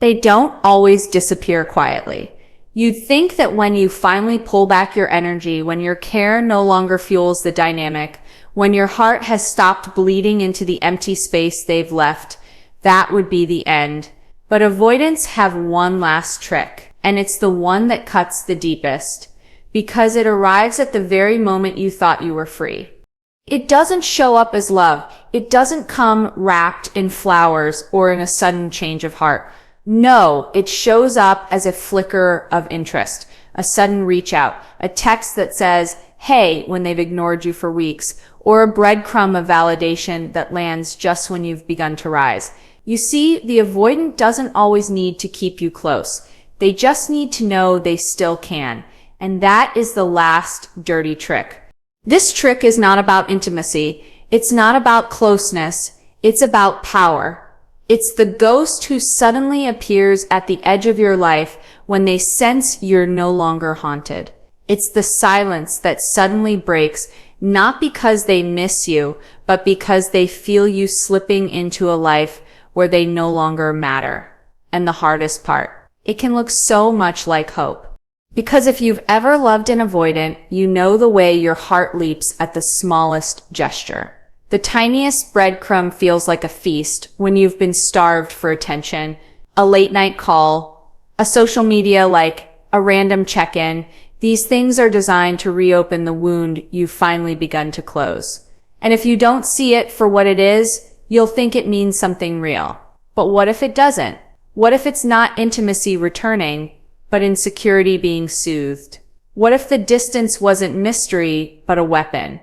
they don't always disappear quietly. You'd think that when you finally pull back your energy, when your care no longer fuels the dynamic, when your heart has stopped bleeding into the empty space they've left, that would be the end. But avoidants have one last trick, and it's the one that cuts the deepest, because it arrives at the very moment you thought you were free. It doesn't show up as love. It doesn't come wrapped in flowers or in a sudden change of heart. No, it shows up as a flicker of interest, a sudden reach out, a text that says, hey, when they've ignored you for weeks, or a breadcrumb of validation that lands just when you've begun to rise. You see, the avoidant doesn't always need to keep you close. They just need to know they still can. And that is the last dirty trick. This trick is not about intimacy. It's not about closeness. It's about power. It's the ghost who suddenly appears at the edge of your life when they sense you're no longer haunted. It's the silence that suddenly breaks, not because they miss you, but because they feel you slipping into a life where they no longer matter. And the hardest part, it can look so much like hope. Because if you've ever loved an avoidant, you know the way your heart leaps at the smallest gesture. The tiniest breadcrumb feels like a feast when you've been starved for attention, a late night call, a social media like, a random check-in. These things are designed to reopen the wound you've finally begun to close. And if you don't see it for what it is, you'll think it means something real. But what if it doesn't? What if it's not intimacy returning, but insecurity being soothed? What if the distance wasn't mystery, but a weapon?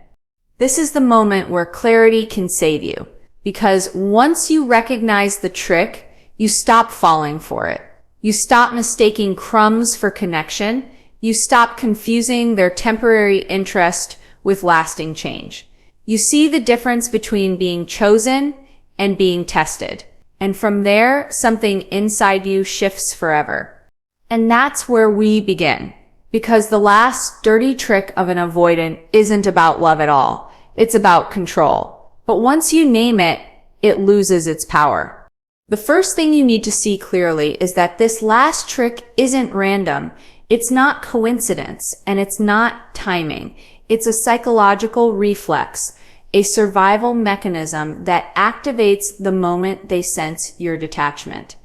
This is the moment where clarity can save you, because once you recognize the trick, you stop falling for it. You stop mistaking crumbs for connection. You stop confusing their temporary interest with lasting change. You see the difference between being chosen and being tested. And from there, something inside you shifts forever. And that's where we begin. Because the last dirty trick of an avoidant isn't about love at all. It's about control. But once you name it, it loses its power. The first thing you need to see clearly is that this last trick isn't random. It's not coincidence, and it's not timing. It's a psychological reflex, a survival mechanism that activates the moment they sense your detachment.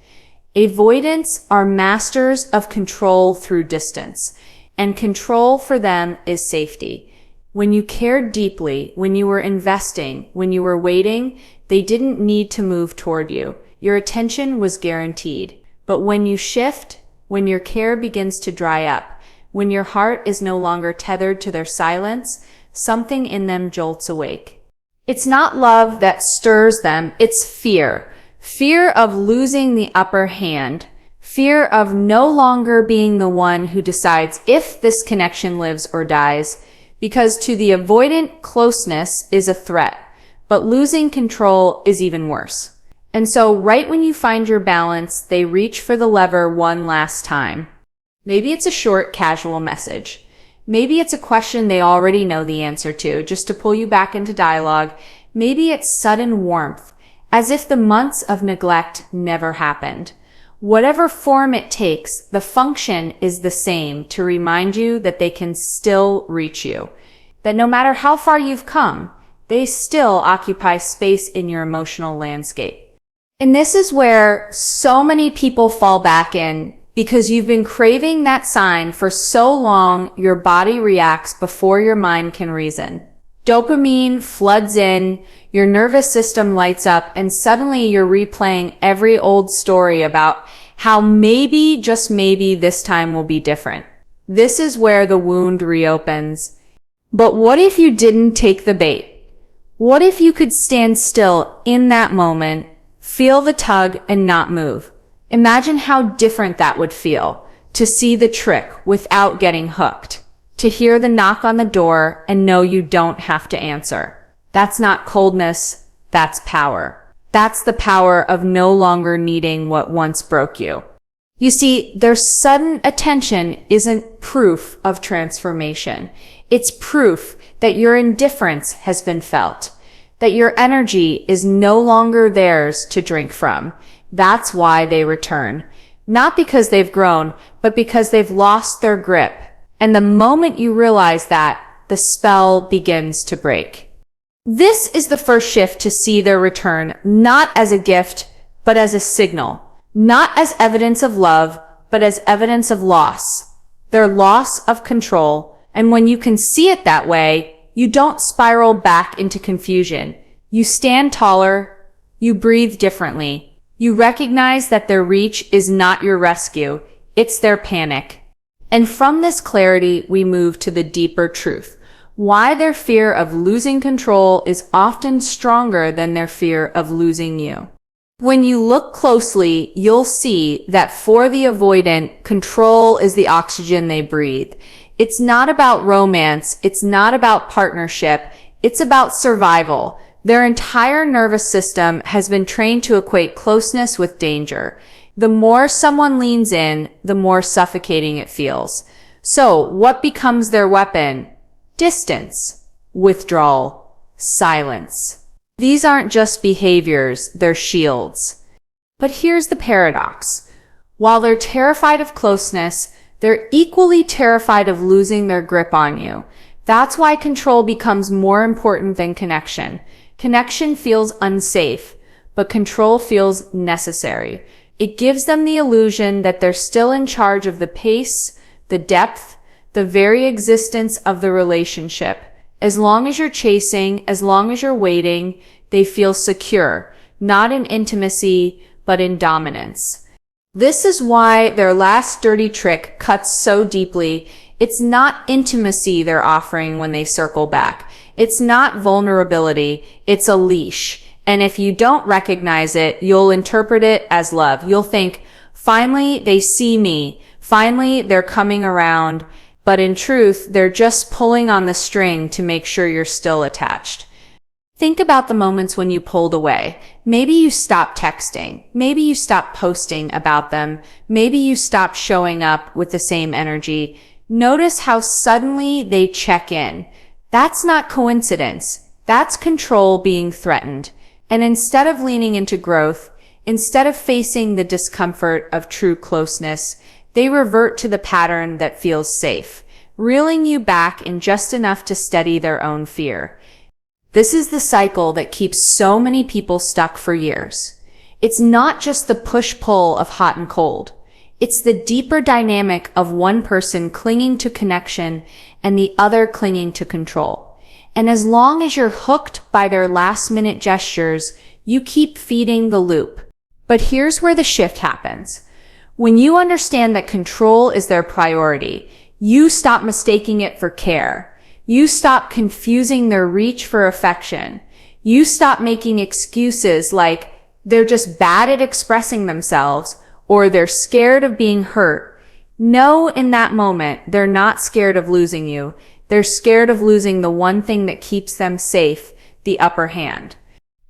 Avoidants are masters of control through distance, and control for them is safety. When you cared deeply, when you were investing, when you were waiting, they didn't need to move toward you. Your attention was guaranteed. But when you shift, when your care begins to dry up, when your heart is no longer tethered to their silence, something in them jolts awake. It's not love that stirs them, it's fear. Fear of losing the upper hand. Fear of no longer being the one who decides if this connection lives or dies. Because to the avoidant, closeness is a threat, but losing control is even worse. And so right when you find your balance, they reach for the lever one last time. Maybe it's a short, casual message. Maybe it's a question they already know the answer to, just to pull you back into dialogue. Maybe it's sudden warmth, as if the months of neglect never happened. Whatever form it takes, the function is the same, to remind you that they can still reach you. That no matter how far you've come, they still occupy space in your emotional landscape. And this is where so many people fall back in, because you've been craving that sign for so long, your body reacts before your mind can reason. Dopamine floods in, your nervous system lights up, and suddenly you're replaying every old story about how maybe, just maybe, this time will be different. This is where the wound reopens. But what if you didn't take the bait? What if you could stand still in that moment, feel the tug, and not move? Imagine how different that would feel, to see the trick without getting hooked. To hear the knock on the door and know you don't have to answer. That's not coldness, that's power. That's the power of no longer needing what once broke you. You see, their sudden attention isn't proof of transformation. It's proof that your indifference has been felt, that your energy is no longer theirs to drink from. That's why they return. Not because they've grown, but because they've lost their grip. And the moment you realize that, the spell begins to break. This is the first shift to see their return, not as a gift, but as a signal. Not as evidence of love, but as evidence of loss. Their loss of control. And when you can see it that way, you don't spiral back into confusion. You stand taller. You breathe differently. You recognize that their reach is not your rescue. It's their panic. And from this clarity, we move to the deeper truth. Why their fear of losing control is often stronger than their fear of losing you. When you look closely, you'll see that for the avoidant, control is the oxygen they breathe. It's not about romance. It's not about partnership. It's about survival. Their entire nervous system has been trained to equate closeness with danger. The more someone leans in, the more suffocating it feels. So, what becomes their weapon? Distance, withdrawal, silence. These aren't just behaviors, they're shields. But here's the paradox. While they're terrified of closeness, they're equally terrified of losing their grip on you. That's why control becomes more important than connection. Connection feels unsafe, but control feels necessary. It gives them the illusion that they're still in charge of the pace, the depth, the very existence of the relationship. As long as you're chasing, as long as you're waiting, they feel secure, not in intimacy, but in dominance. This is why their last dirty trick cuts so deeply. It's not intimacy they're offering when they circle back. It's not vulnerability. It's a leash. And if you don't recognize it, you'll interpret it as love. You'll think, finally, they see me. Finally, they're coming around. But in truth, they're just pulling on the string to make sure you're still attached. Think about the moments when you pulled away. Maybe you stopped texting. Maybe you stopped posting about them. Maybe you stopped showing up with the same energy. Notice how suddenly they check in. That's not coincidence. That's control being threatened. And instead of leaning into growth, instead of facing the discomfort of true closeness, they revert to the pattern that feels safe, reeling you back in just enough to steady their own fear. This is the cycle that keeps so many people stuck for years. It's not just the push-pull of hot and cold. It's the deeper dynamic of one person clinging to connection and the other clinging to control. And as long as you're hooked by their last-minute gestures, you keep feeding the loop. But here's where the shift happens. When you understand that control is their priority, you stop mistaking it for care. You stop confusing their reach for affection. You stop making excuses like they're just bad at expressing themselves or they're scared of being hurt. Know in that moment, they're not scared of losing you. They're scared of losing the one thing that keeps them safe, the upper hand.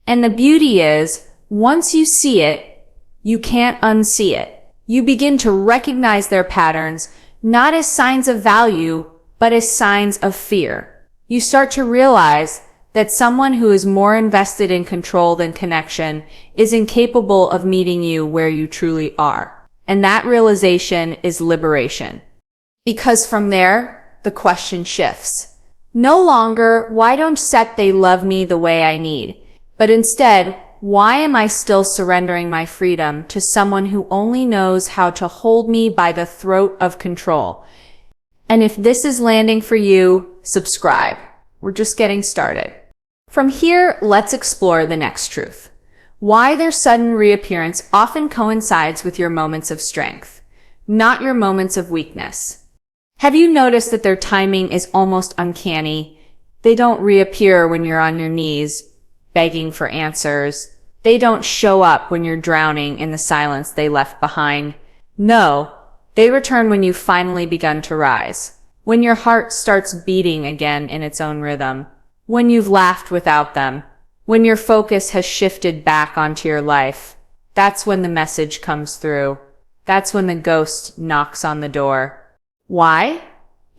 And the beauty is, once you see it, you can't unsee it. You begin to recognize their patterns, not as signs of value, but as signs of fear. You start to realize that someone who is more invested in control than connection is incapable of meeting you where you truly are. And that realization is liberation. Because from there, the question shifts. No longer, why don't they love me the way I need? But instead, why am I still surrendering my freedom to someone who only knows how to hold me by the throat of control? And if this is landing for you, subscribe. We're just getting started. From here, let's explore the next truth. Why their sudden reappearance often coincides with your moments of strength, not your moments of weakness. Have you noticed that their timing is almost uncanny? They don't reappear when you're on your knees, begging for answers. They don't show up when you're drowning in the silence they left behind. No, they return when you've finally begun to rise, when your heart starts beating again in its own rhythm, when you've laughed without them, when your focus has shifted back onto your life. That's when the message comes through. That's when the ghost knocks on the door. Why?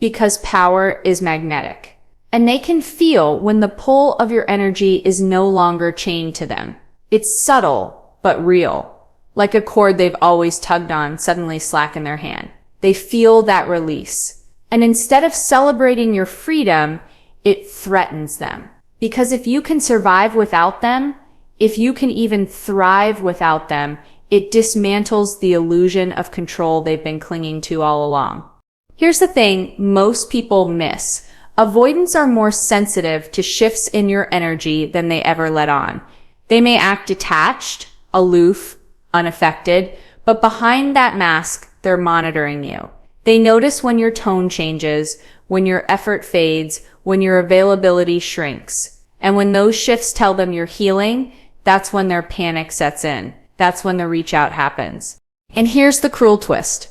Because power is magnetic. And they can feel when the pull of your energy is no longer chained to them. It's subtle, but real. like a cord they've always tugged on suddenly slack in their hand. They feel that release. And instead of celebrating your freedom, it threatens them. Because if you can survive without them, if you can even thrive without them, it dismantles the illusion of control they've been clinging to all along. Here's the thing most people miss. Avoidants are more sensitive to shifts in your energy than they ever let on. They may act detached, aloof, unaffected, but behind that mask, they're monitoring you. They notice when your tone changes, when your effort fades, when your availability shrinks. And when those shifts tell them you're healing, that's when their panic sets in. That's when the reach out happens. And here's the cruel twist.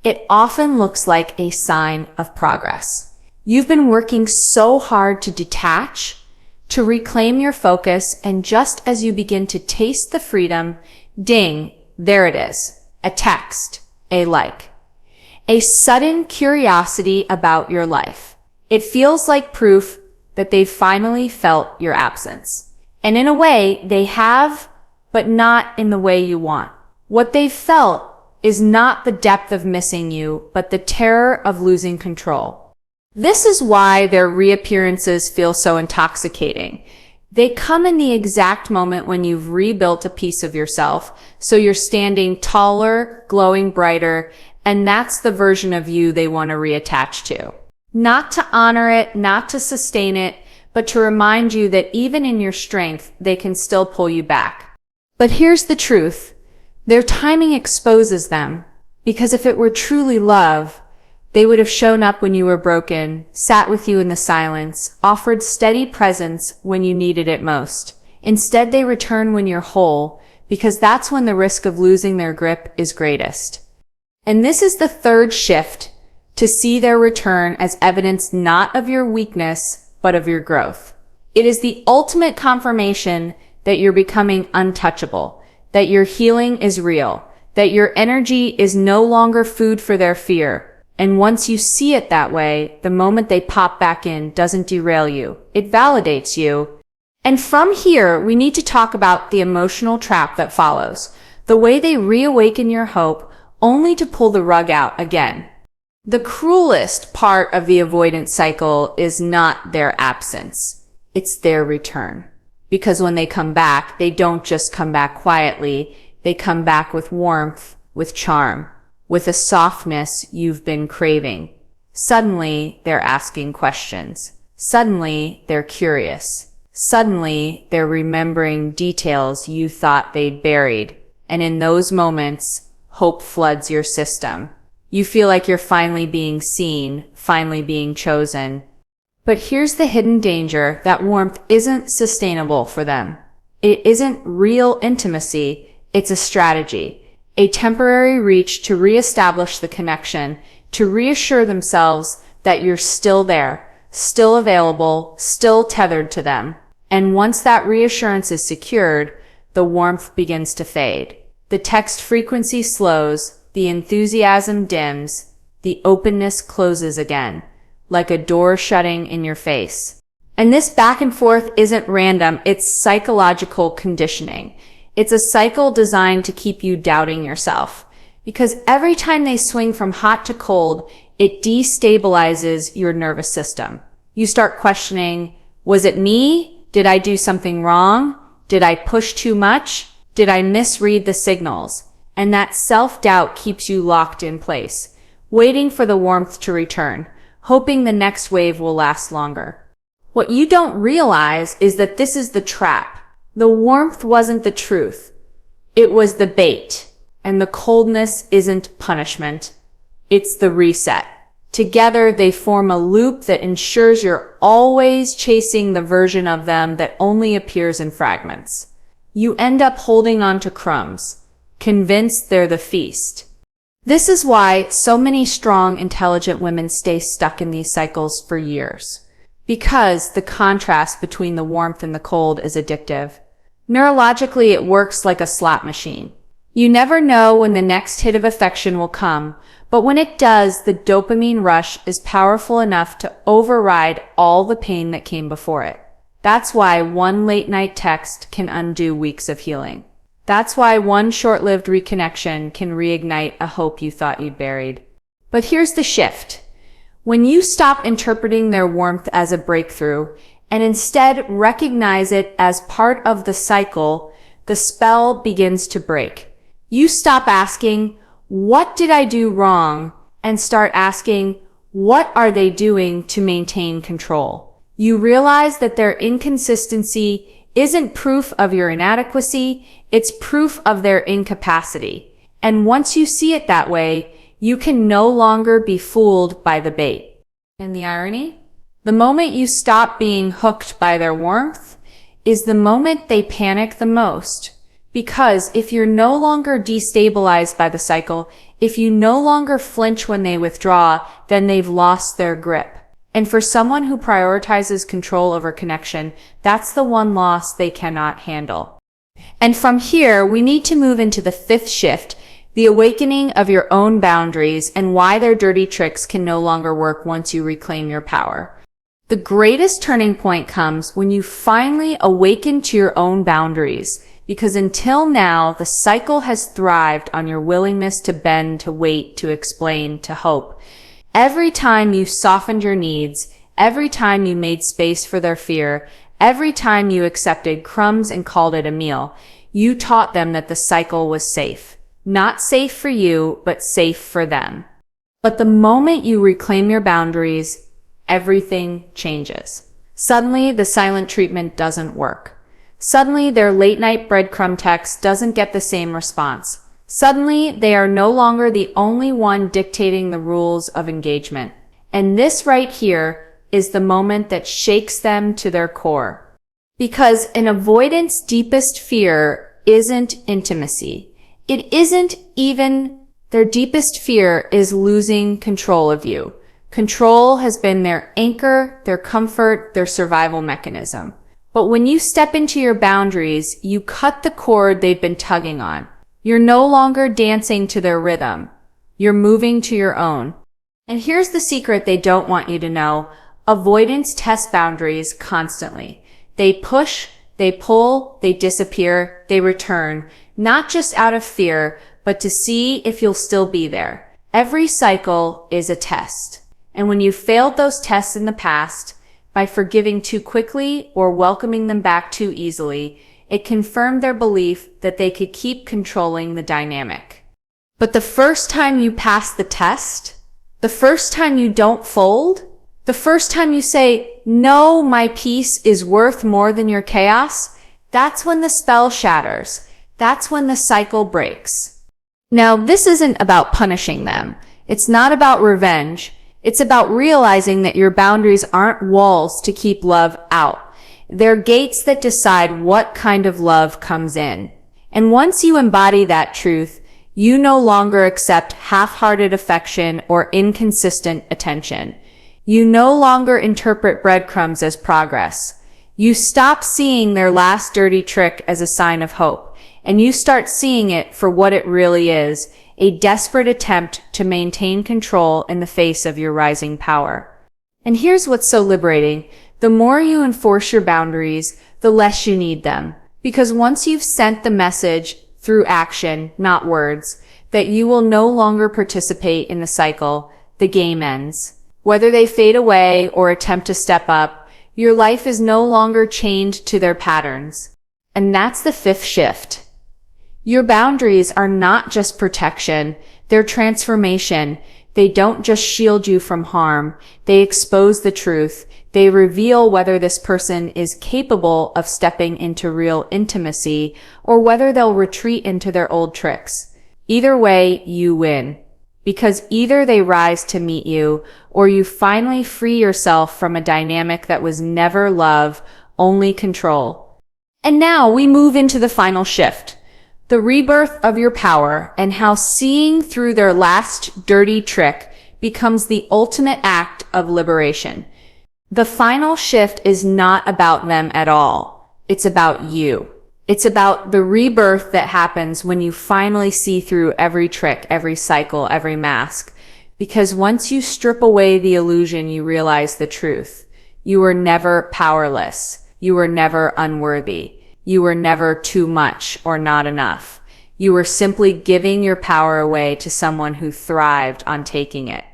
It often looks like a sign of progress. You've been working so hard to detach, to reclaim your focus, and just as you begin to taste the freedom, ding, there it is. A text, a like. A sudden curiosity about your life. It feels like proof that they've finally felt your absence. And in a way, they have, but not in the way you want. What they've felt is not the depth of missing you, but the terror of losing control. This is why their reappearances feel so intoxicating. They come in the exact moment when you've rebuilt a piece of yourself, so you're standing taller, glowing brighter, and that's the version of you they want to reattach to. Not to honor it, not to sustain it, but to remind you that even in your strength, they can still pull you back. But here's the truth. Their timing exposes them, because if it were truly love, they would have shown up when you were broken, sat with you in the silence, offered steady presence when you needed it most. Instead, they return when you're whole, because that's when the risk of losing their grip is greatest. And this is the third shift, to see their return as evidence not of your weakness, but of your growth. It is the ultimate confirmation that you're becoming untouchable, that your healing is real, that your energy is no longer food for their fear. And once you see it that way, the moment they pop back in doesn't derail you. It validates you. And from here, we need to talk about the emotional trap that follows. The way they reawaken your hope, only to pull the rug out again. The cruelest part of the avoidance cycle is not their absence. It's their return. Because when they come back, they don't just come back quietly. They come back with warmth, with charm, with a softness you've been craving. Suddenly, they're asking questions. Suddenly, they're curious. Suddenly, they're remembering details you thought they'd buried. And in those moments, hope floods your system. You feel like you're finally being seen, finally being chosen. But here's the hidden danger. That warmth isn't sustainable for them. It isn't real intimacy. It's a strategy. A temporary reach to reestablish the connection, to reassure themselves that you're still there, still available, still tethered to them. And once that reassurance is secured, the warmth begins to fade. The text frequency slows, the enthusiasm dims, the openness closes again, like a door shutting in your face. And this back and forth isn't random, it's psychological conditioning. It's a cycle designed to keep you doubting yourself. Because every time they swing from hot to cold, it destabilizes your nervous system. You start questioning, was it me? Did I do something wrong? Did I push too much? Did I misread the signals? And that self-doubt keeps you locked in place, waiting for the warmth to return, hoping the next wave will last longer. What you don't realize is that this is the trap. The warmth wasn't the truth. It was the bait. And the coldness isn't punishment. It's the reset. Together, they form a loop that ensures you're always chasing the version of them that only appears in fragments. You end up holding on to crumbs, convinced they're the feast. This is why so many strong, intelligent women stay stuck in these cycles for years. Because the contrast between the warmth and the cold is addictive. Neurologically, it works like a slot machine. You never know when the next hit of affection will come, but when it does, the dopamine rush is powerful enough to override all the pain that came before it. That's why one late night text can undo weeks of healing. That's why one short-lived reconnection can reignite a hope you thought you'd buried. But here's the shift. When you stop interpreting their warmth as a breakthrough and instead recognize it as part of the cycle, the spell begins to break. You stop asking, "What did I do wrong?" and start asking, "What are they doing to maintain control?" You realize that their inconsistency isn't proof of your inadequacy, it's proof of their incapacity. And once you see it that way, you can no longer be fooled by the bait. And the irony? The moment you stop being hooked by their warmth is the moment they panic the most. Because if you're no longer destabilized by the cycle, if you no longer flinch when they withdraw, then they've lost their grip. And for someone who prioritizes control over connection, that's the one loss they cannot handle. And from here, we need to move into the fifth shift, the awakening of your own boundaries and why their dirty tricks can no longer work once you reclaim your power. The greatest turning point comes when you finally awaken to your own boundaries, because until now, the cycle has thrived on your willingness to bend, to wait, to explain, to hope. Every time you softened your needs, every time you made space for their fear, every time you accepted crumbs and called it a meal, you taught them that the cycle was safe. Not safe for you, but safe for them. But the moment you reclaim your boundaries, everything changes. Suddenly, the silent treatment doesn't work. Suddenly, their late-night breadcrumb text doesn't get the same response. Suddenly, they are no longer the only one dictating the rules of engagement. And this right here is the moment that shakes them to their core. Because an avoidant's deepest fear isn't intimacy. It isn't even their deepest fear is losing control of you. Control has been their anchor, their comfort, their survival mechanism. But when you step into your boundaries, you cut the cord they've been tugging on. You're no longer dancing to their rhythm. You're moving to your own. And here's the secret they don't want you to know. Avoidants test boundaries constantly. They push, they pull, they disappear, they return, not just out of fear, but to see if you'll still be there. Every cycle is a test. And when you failed those tests in the past, by forgiving too quickly or welcoming them back too easily, it confirmed their belief that they could keep controlling the dynamic. But the first time you pass the test, the first time you don't fold, the first time you say, "No, my peace is worth more than your chaos," that's when the spell shatters. That's when the cycle breaks. Now, this isn't about punishing them. It's not about revenge. It's about realizing that your boundaries aren't walls to keep love out. They're gates that decide what kind of love comes in. And once you embody that truth, you no longer accept half-hearted affection or inconsistent attention. You no longer interpret breadcrumbs as progress. You stop seeing their last dirty trick as a sign of hope, and you start seeing it for what it really is, a desperate attempt to maintain control in the face of your rising power. And here's what's so liberating. The more you enforce your boundaries, the less you need them. Because once you've sent the message through action, not words, that you will no longer participate in the cycle, the game ends. Whether they fade away or attempt to step up, your life is no longer chained to their patterns. And that's the fifth shift. Your boundaries are not just protection, they're transformation. They don't just shield you from harm, they expose the truth. They reveal whether this person is capable of stepping into real intimacy or whether they'll retreat into their old tricks. Either way, you win. Because either they rise to meet you or you finally free yourself from a dynamic that was never love, only control. And now we move into the final shift. The rebirth of your power and how seeing through their last dirty trick becomes the ultimate act of liberation. The final shift is not about them at all. It's about you. It's about the rebirth that happens when you finally see through every trick, every cycle, every mask. Because once you strip away the illusion, you realize the truth. You were never powerless. You were never unworthy. You were never too much or not enough. You were simply giving your power away to someone who thrived on taking it.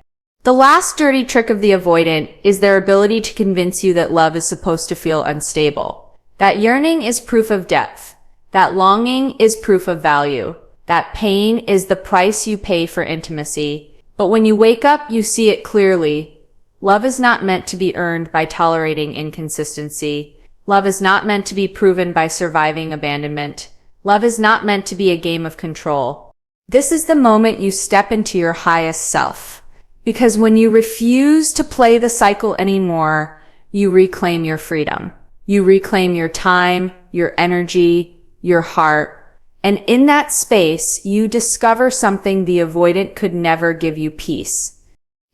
The last dirty trick of the avoidant is their ability to convince you that love is supposed to feel unstable. That yearning is proof of depth. That longing is proof of value. That pain is the price you pay for intimacy. But when you wake up, you see it clearly. Love is not meant to be earned by tolerating inconsistency. Love is not meant to be proven by surviving abandonment. Love is not meant to be a game of control. This is the moment you step into your highest self. Because when you refuse to play the cycle anymore, you reclaim your freedom. You reclaim your time, your energy, your heart. And in that space, you discover something the avoidant could never give you: peace.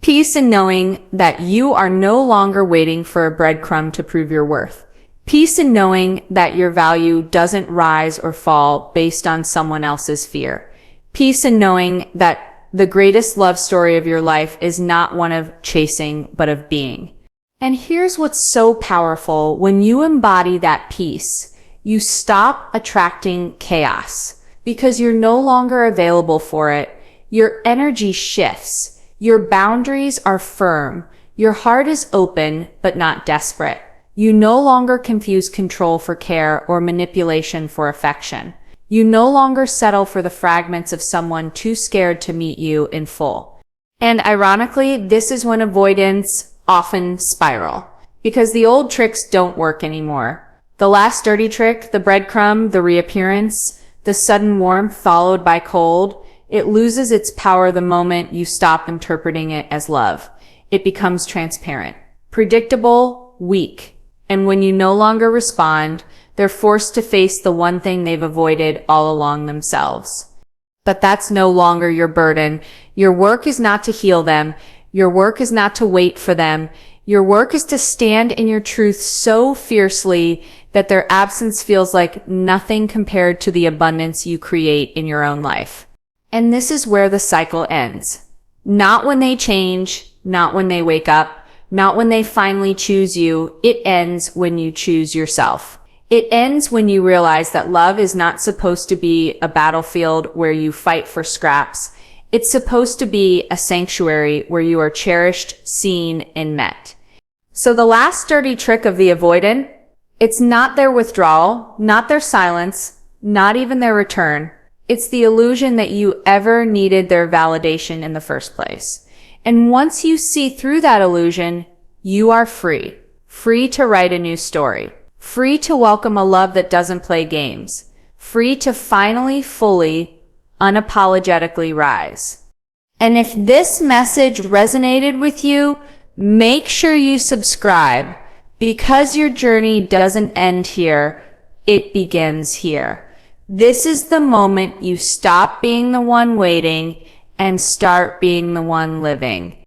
Peace in knowing that you are no longer waiting for a breadcrumb to prove your worth. Peace in knowing that your value doesn't rise or fall based on someone else's fear. Peace in knowing that the greatest love story of your life is not one of chasing, but of being. And here's what's so powerful. When you embody that peace, you stop attracting chaos because you're no longer available for it. Your energy shifts. Your boundaries are firm. Your heart is open, but not desperate. You no longer confuse control for care or manipulation for affection. You no longer settle for the fragments of someone too scared to meet you in full. And ironically, this is when avoidants often spiral, because the old tricks don't work anymore. The last dirty trick, the breadcrumb, the reappearance, the sudden warmth followed by cold, it loses its power the moment you stop interpreting it as love. It becomes transparent, predictable, weak. And when you no longer respond, they're forced to face the one thing they've avoided all along themselves. But that's no longer your burden. Your work is not to heal them. Your work is not to wait for them. Your work is to stand in your truth so fiercely that their absence feels like nothing compared to the abundance you create in your own life. And this is where the cycle ends. Not when they change, not when they wake up, not when they finally choose you. It ends when you choose yourself. It ends when you realize that love is not supposed to be a battlefield where you fight for scraps. It's supposed to be a sanctuary where you are cherished, seen, and met. So the last dirty trick of the avoidant, it's not their withdrawal, not their silence, not even their return. It's the illusion that you ever needed their validation in the first place. And once you see through that illusion, you are free. Free to write a new story. Free to welcome a love that doesn't play games. Free to finally, fully, unapologetically rise. And if this message resonated with you, make sure you subscribe, because your journey doesn't end here. It begins here. This is the moment you stop being the one waiting and start being the one living.